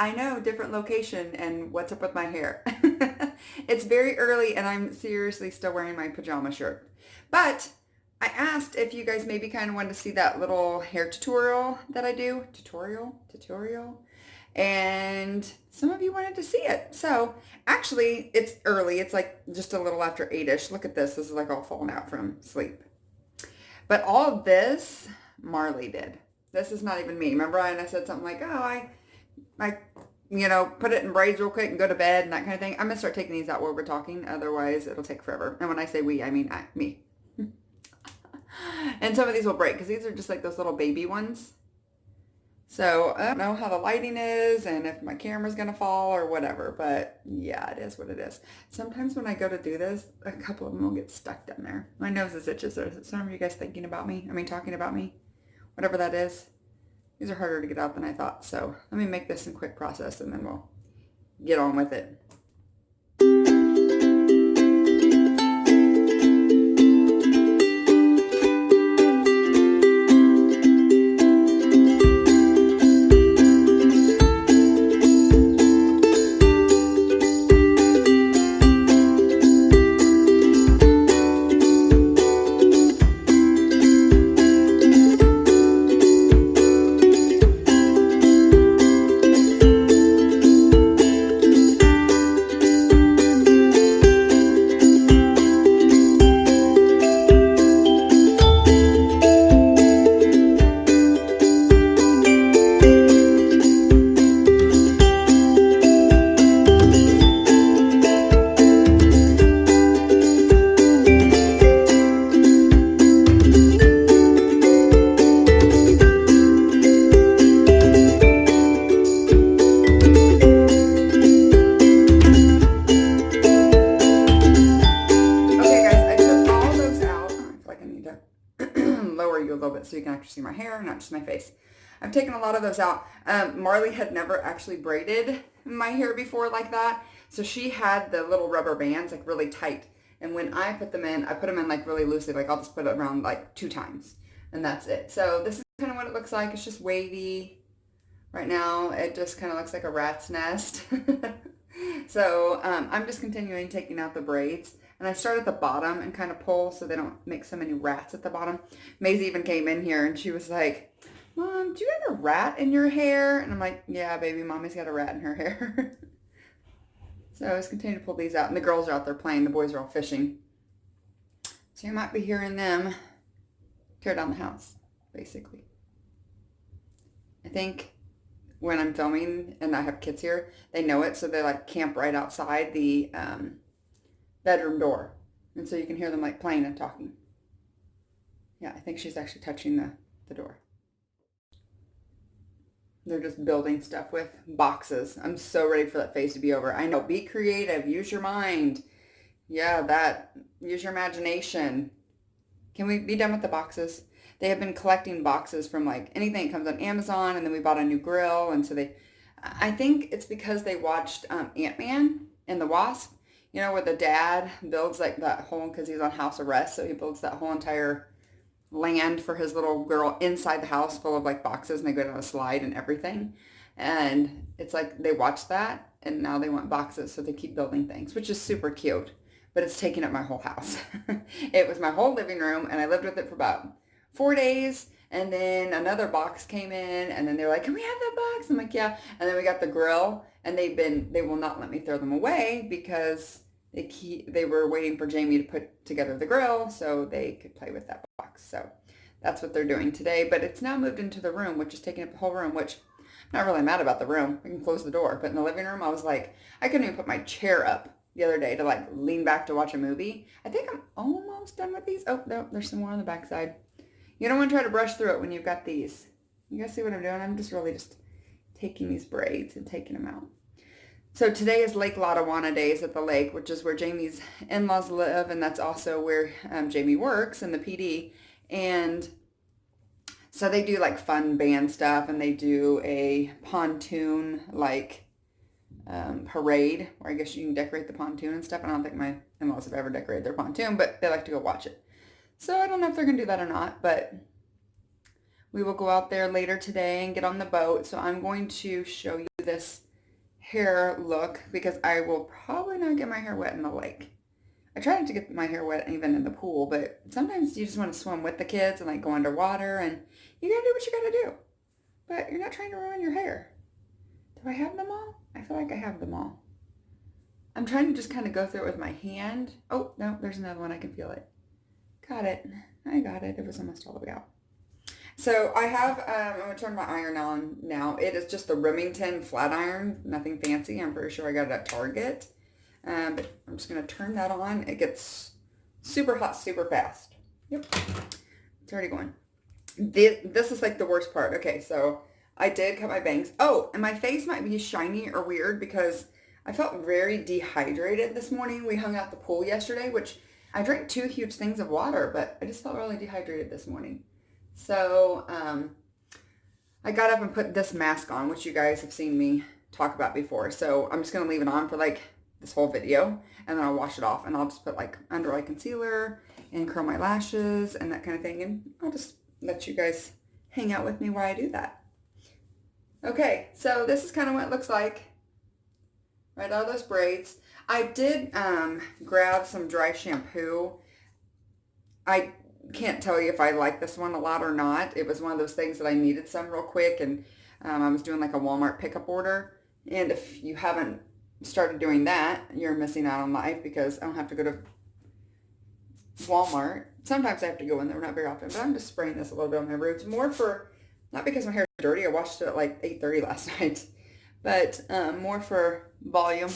I know, different location, and what's up with my hair? It's very early and I'm seriously still wearing my pajama shirt. But I asked if you guys maybe kind of wanted to see that little hair tutorial that I do. Tutorial. And some of you wanted to see it. So actually, it's early. It's like just a little after 8-ish. Look at this. This is like all falling out from sleep. But all of this, Marley did. This is not even me. Remember I said something like, oh, I, put it in braids real quick and go to bed and that kind of thing. I'm going to start taking these out while we're talking. Otherwise, it'll take forever. And when I say we, I mean me. And some of these will break because these are just like those little baby ones. So I don't know how the lighting is and if my camera's going to fall or whatever. But yeah, it is what it is. Sometimes when I go to do this, a couple of them will get stuck down there. My nose is itches. Are some of you guys thinking about me? I mean, talking about me? Whatever that is. These are harder to get out than I thought. So let me make this in quick process and then we'll get on with it. So you can actually see my hair, not just my face. I've taken a lot of those out. Marley had never actually braided my hair before like that. So she had the little rubber bands like really tight. And when I put them in, I put them in like really loosely. Like I'll just put it around like 2 times and that's it. So this is kind of what it looks like. It's just wavy right now. It just kind of looks like a rat's nest. So I'm just continuing taking out the braids. And I start at the bottom and kind of pull so they don't make so many rats at the bottom. Maisie even came in here and she was like, Mom, do you have a rat in your hair? And I'm like, yeah, baby, Mommy's got a rat in her hair. So I was continuing to pull these out. And the girls are out there playing. The boys are all fishing. So you might be hearing them tear down the house, basically. I think when I'm filming and I have kids here, they know it. So they like camp right outside the bedroom door. And so you can hear them like playing and talking. Yeah, I think she's actually touching the door. They're just building stuff with boxes. I'm so ready for that phase to be over. I know, be creative, use your mind. Yeah, use your imagination. Can we be done with the boxes? They have been collecting boxes from like anything that comes on Amazon, and then we bought a new grill. And so I think it's because they watched Ant-Man and the Wasp. You know, where the dad builds like that whole, because he's on house arrest, so he builds that whole entire land for his little girl inside the house full of like boxes, and they go down a slide and everything. And it's like they watch that and now they want boxes, so they keep building things, which is super cute. But it's taking up my whole house. It was my whole living room and I lived with it for about 4 days. And then another box came in and then they're like, can we have that box? I'm like, yeah. And then we got the grill and they will not let me throw them away because they were waiting for Jamie to put together the grill so they could play with that box. So that's what they're doing today. But it's now moved into the room, which is taking up the whole room, which I'm not really mad about the room. I can close the door. But in the living room, I was like, I couldn't even put my chair up the other day to like lean back to watch a movie. I think I'm almost done with these. Oh, no, there's some more on the back side. You don't want to try to brush through it when you've got these. You guys see what I'm doing? I'm just really just taking these braids and taking them out. So today is Lake Lotawana days at the lake, which is where Jamie's in-laws live, and that's also where Jamie works in the PD. And so they do like fun band stuff, and they do a pontoon like parade, where I guess you can decorate the pontoon and stuff. I don't think my in-laws have ever decorated their pontoon, but they like to go watch it. So I don't know if they're going to do that or not, but we will go out there later today and get on the boat. So I'm going to show you this hair look because I will probably not get my hair wet in the lake. I try not to get my hair wet even in the pool, but sometimes you just want to swim with the kids and like go underwater and you gotta do what you gotta do. But you're not trying to ruin your hair. Do I have them all? I feel like I have them all. I'm trying to just kind of go through it with my hand. Oh, no, there's another one. I can feel it. Got it. I got it. It was almost all the way out. So I have, I'm going to turn my iron on now. It is just the Remington flat iron, nothing fancy. I'm pretty sure I got it at Target. But I'm just going to turn that on. It gets super hot, super fast. Yep. It's already going. This is like the worst part. Okay, so I did cut my bangs. Oh, and my face might be shiny or weird because I felt very dehydrated this morning. We hung out at the pool yesterday, which I drank 2 huge things of water, but I just felt really dehydrated this morning. So I got up and put this mask on, which you guys have seen me talk about before. So I'm just going to leave it on for like this whole video, and then I'll wash it off, and I'll just put like under eye concealer and curl my lashes and that kind of thing, and I'll just let you guys hang out with me while I do that. Okay, so this is kind of what it looks like right out of those braids. I did grab some dry shampoo. I can't tell you if I like this one a lot or not. It was one of those things that I needed some real quick, and I was doing like a Walmart pickup order. And if you haven't started doing that, you're missing out on life because I don't have to go to Walmart. Sometimes I have to go in there, not very often, but I'm just spraying this a little bit on my roots. More for, not because my hair is dirty. I washed it at like 8:30 last night, but more for volume.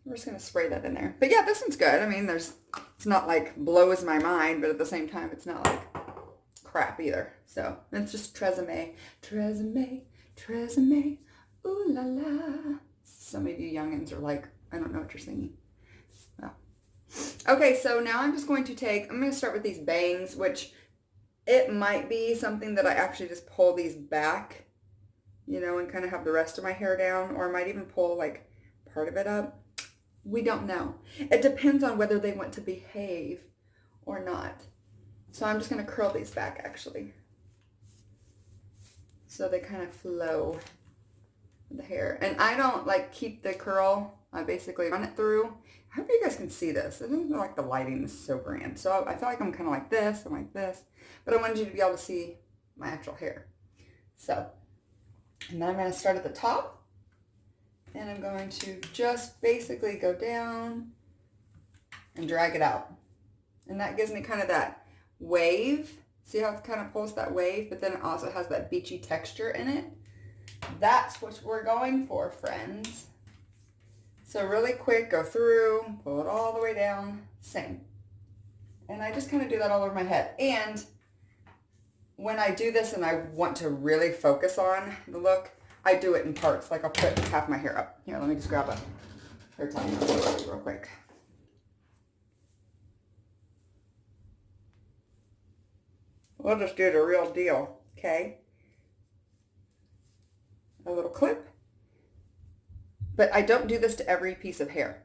We're just going to spray that in there. But yeah, this one's good. I mean, it's not like blows my mind, but at the same time, it's not like crap either. So it's just Tresemme, Tresemme, Tresemme, ooh la la. Some of you youngins are like, I don't know what you're singing. Well. Okay, so now I'm going to start with these bangs, which it might be something that I actually just pull these back, you know, and kind of have the rest of my hair down, or I might even pull like part of it up. We don't know. It depends on whether they want to behave or not. So I'm just going to curl these back actually, so they kind of flow the hair. And I don't like keep the curl. I basically run it through. I hope you guys can see this. It doesn't feel like the lighting is so grand. So I feel like I'm kind of like this and like this, but I wanted you to be able to see my actual hair. So, and then I'm going to start at the top. And I'm going to just basically go down and drag it out. And that gives me kind of that wave. See how it kind of pulls that wave, but then it also has that beachy texture in it. That's what we're going for, friends. So really quick, go through, pull it all the way down, same. And I just kind of do that all over my head. And when I do this and I want to really focus on the look, I do it in parts. Like I'll put half my hair up. Here, let me just grab a hair tie real quick. We'll just do the real deal, okay? A little clip. But I don't do this to every piece of hair.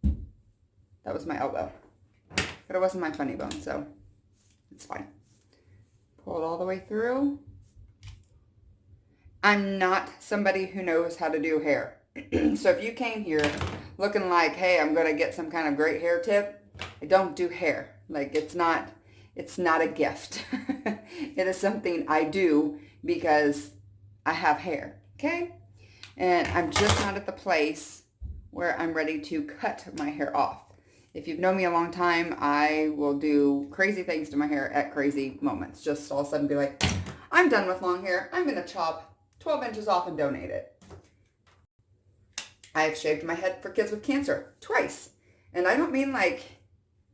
That was my elbow. But it wasn't my funny bone, so it's fine. Pull it all the way through. I'm not somebody who knows how to do hair. So if you came here looking like, hey, I'm going to get some kind of great hair tip, I don't do hair. Like it's not a gift. It is something I do because I have hair, okay? And I'm just not at the place where I'm ready to cut my hair off. If you've known me a long time, I will do crazy things to my hair at crazy moments. Just all of a sudden be like, I'm done with long hair. I'm going to chop 12 inches off and donate it. I've shaved my head for kids with cancer twice. And I don't mean like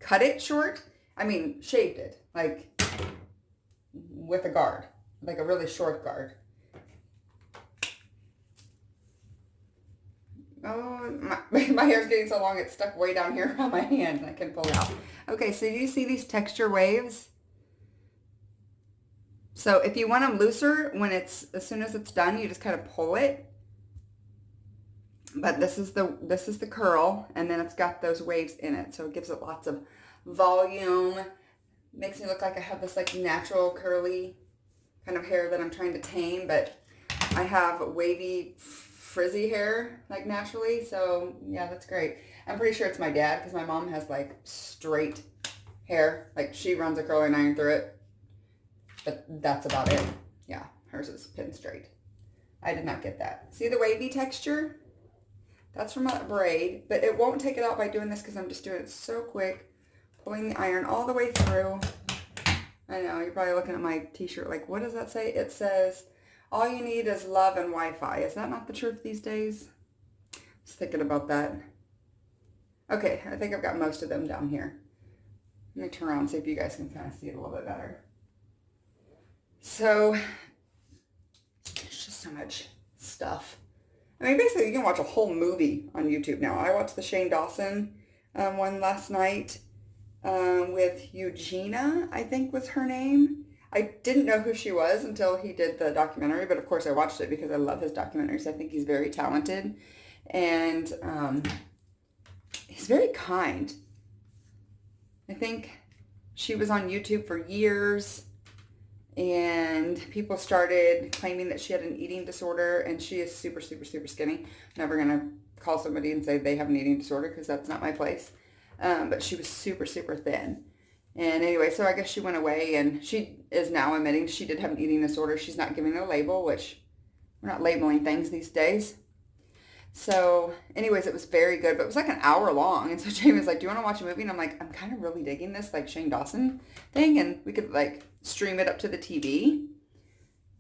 cut it short. I mean shaved it, like with a guard, like a really short guard. Oh, my hair's getting so long it's stuck way down here on my hand and I can pull it out. Okay, so do you see these texture waves? So if you want them looser, as soon as it's done, you just kind of pull it. But this is the curl, and then it's got those waves in it, so it gives it lots of volume. Makes me look like I have this like natural curly kind of hair that I'm trying to tame, but I have wavy frizzy hair, like naturally. So yeah, that's great. I'm pretty sure it's my dad because my mom has like straight hair. Like she runs a curling iron through it, but that's about it. Yeah, hers is pin straight. I did not get that. See the wavy texture? That's from a braid, but it won't take it out by doing this because I'm just doing it so quick. Pulling the iron all the way through. I know, you're probably looking at my t-shirt like, what does that say? It says, all you need is love and Wi-Fi. Is that not the truth these days? Just thinking about that. Okay, I think I've got most of them down here. Let me turn around and see if you guys can kind of see it a little bit better. So, there's just so much stuff. I mean, basically, you can watch a whole movie on YouTube now. I watched the Shane Dawson one last night with Eugenia, I think was her name. I didn't know who she was until he did the documentary, but of course I watched it because I love his documentaries. I think he's very talented, and he's very kind. I think she was on YouTube for years, and people started claiming that she had an eating disorder, and she is super, super, super skinny. I'm never going to call somebody and say they have an eating disorder because that's not my place. But she was super, super thin. And anyway, so I guess she went away, and she is now admitting she did have an eating disorder. She's not giving it a label, which we're not labeling things these days. So anyways, it was very good, but it was like an hour long. And so Jamie was like, do you want to watch a movie? And I'm like, I'm kind of really digging this like Shane Dawson thing. And we could like stream it up to the TV.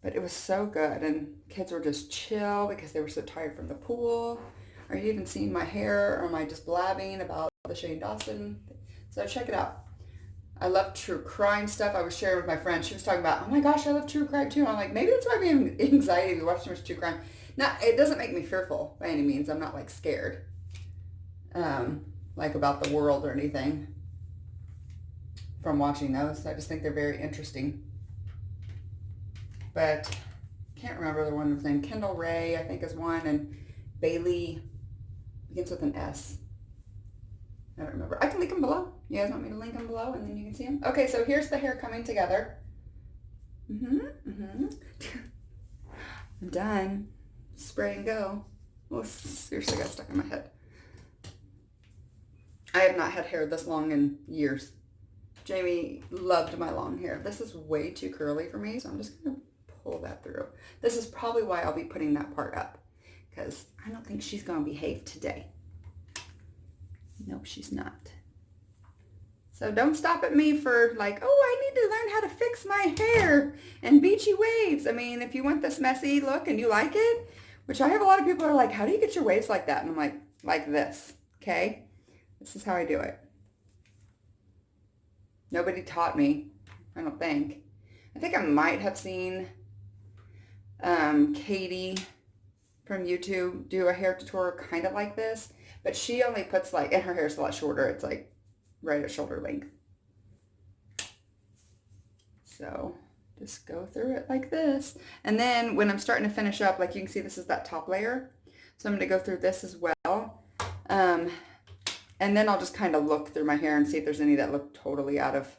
But it was so good. And kids were just chill because they were so tired from the pool. Are you even seeing my hair, or am I just blabbing about the Shane Dawson? So check it out. I love true crime stuff. I was sharing with my friend. She was talking about, oh my gosh, I love true crime too. And I'm like, maybe that's why we have anxiety if we watch too much true crime. Now, it doesn't make me fearful by any means. I'm not like scared, like about the world or anything from watching those. I just think they're very interesting. But can't remember the one name. Kendall Ray, I think, is one, and Bailey begins with an S. I don't remember. I can link them below. You guys want me to link them below, and then you can see them? Okay, so here's the hair coming together. I'm done. Spray and go. Well, seriously got stuck in my head. I have not had hair this long in years. Jamie loved my long hair. This is way too curly for me, so I'm just going to pull that through. This is probably why I'll be putting that part up, because I don't think she's going to behave today. No, she's not. So don't stop at me for like, oh, I need to learn how to fix my hair and beachy waves. I mean, if you want this messy look and you like it, which I have a lot of people are like, how do you get your waves like that? And I'm like this, okay? This is how I do it. Nobody taught me, I don't think. I think I might have seen Katie from YouTube do a hair tutorial kind of like this, but she only puts like, and her hair is a lot shorter. It's like right at shoulder length. So just go through it like this. And then when I'm starting to finish up, like you can see, this is that top layer. So I'm going to go through this as well. And then I'll just kind of look through my hair and see if there's any that look totally out of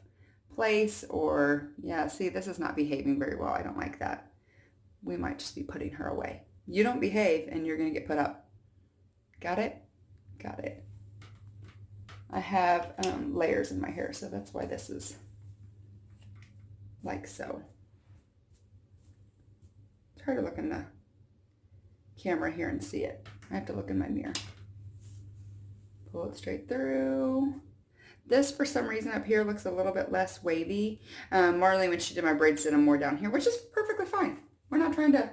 place, or yeah, see, this is not behaving very well. I don't like that. We might just be putting her away. You don't behave and you're going to get put up. Got it? Got it. I have layers in my hair, so that's why this is like so. It's hard to look in the camera here and see it. I have to look in my mirror. Pull it straight through. This, for some reason, up here looks a little bit less wavy. Marley, when she did my braids, did them more down here, which is perfectly fine. We're not trying to,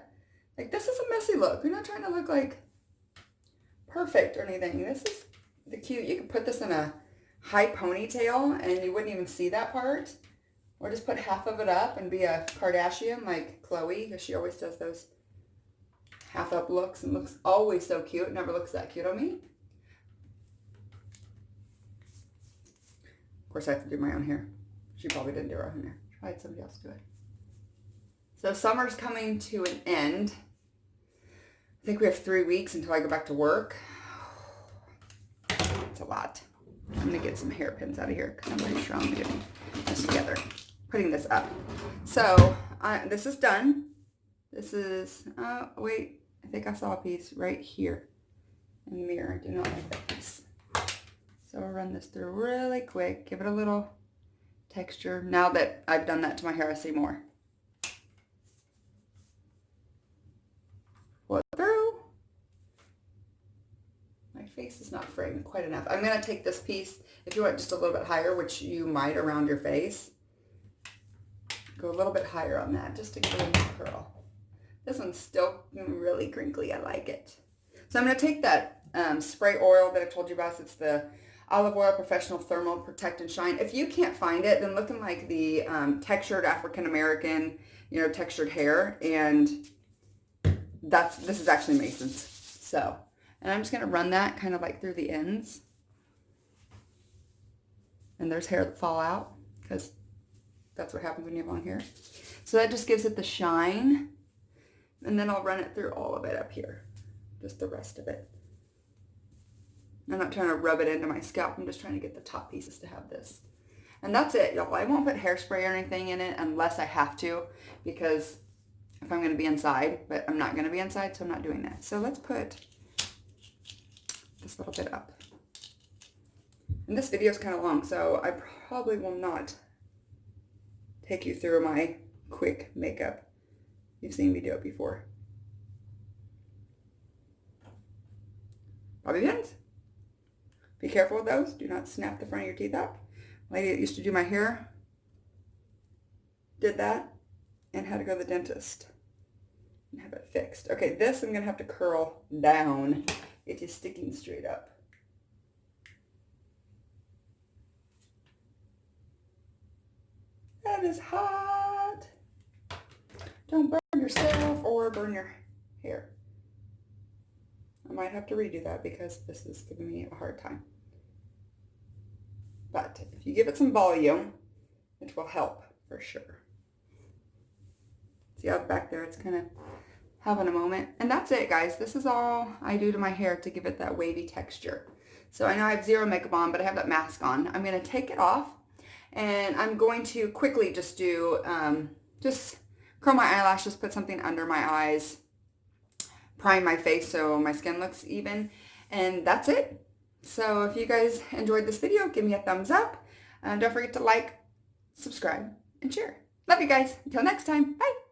like, this is a messy look. We're not trying to look like perfect or anything. This is the cute. You could put this in a high ponytail and you wouldn't even see that part. Or just put half of it up and be a Kardashian like Chloe, because she always does those half up looks and looks always so cute. Never looks that cute on me. Of course, I have to do my own hair. She probably didn't do her own hair. I had somebody else do it. So summer's coming to an end. I think we have 3 weeks until I go back to work. It's a lot. I'm going to get some hairpins out of here because I'm pretty sure I'm getting this together. Putting this up. So this is done. This is, wait, I think I saw a piece right here in the mirror. I do not like that piece. So I'll run this through really quick, give it a little texture. Now that I've done that to my hair, I see more. Pull it through. My face is not framed quite enough. I'm going to take this piece, if you want just a little bit higher, which you might around your face. Go a little bit higher on that just to give it a curl. This one's still really crinkly. I like it. So I'm going to take that spray oil that I told you about. It's the Olive Oil Professional Thermal Protect and Shine. If you can't find it, then look in like the textured African American, textured hair. And this is actually Mason's. So, and I'm just going to run that kind of like through the ends. And there's hair that fall out because that's what happens when you have long hair. So that just gives it the shine. And then I'll run it through all of it up here. Just the rest of it. I'm not trying to rub it into my scalp. I'm just trying to get the top pieces to have this. And that's it, y'all. I won't put hairspray or anything in it unless I have to, because if I'm going to be inside, but I'm not going to be inside, so I'm not doing that. So let's put this little bit up. And this video is kind of long, so I probably will not take you through my quick makeup. You've seen me do it before. Bobby pins. Be careful with those. Do not snap the front of your teeth out. Lady that used to do my hair did that and had to go to the dentist and have it fixed. Okay, this I'm going to have to curl down. It is sticking straight up. That is hot. Don't burn yourself or burn your hair. I might have to redo that because this is giving me a hard time. But if you give it some volume, it will help for sure. See how back there it's kind of having a moment. And that's it, guys. This is all I do to my hair to give it that wavy texture. So I know I have zero makeup on, but I have that mask on. I'm going to take it off and I'm going to quickly just do, just curl my eyelashes, put something under my eyes, prime my face so my skin looks even, and that's it. So if you guys enjoyed this video, give me a thumbs up, and don't forget to like, subscribe, and share. Love you guys. Until next time. Bye.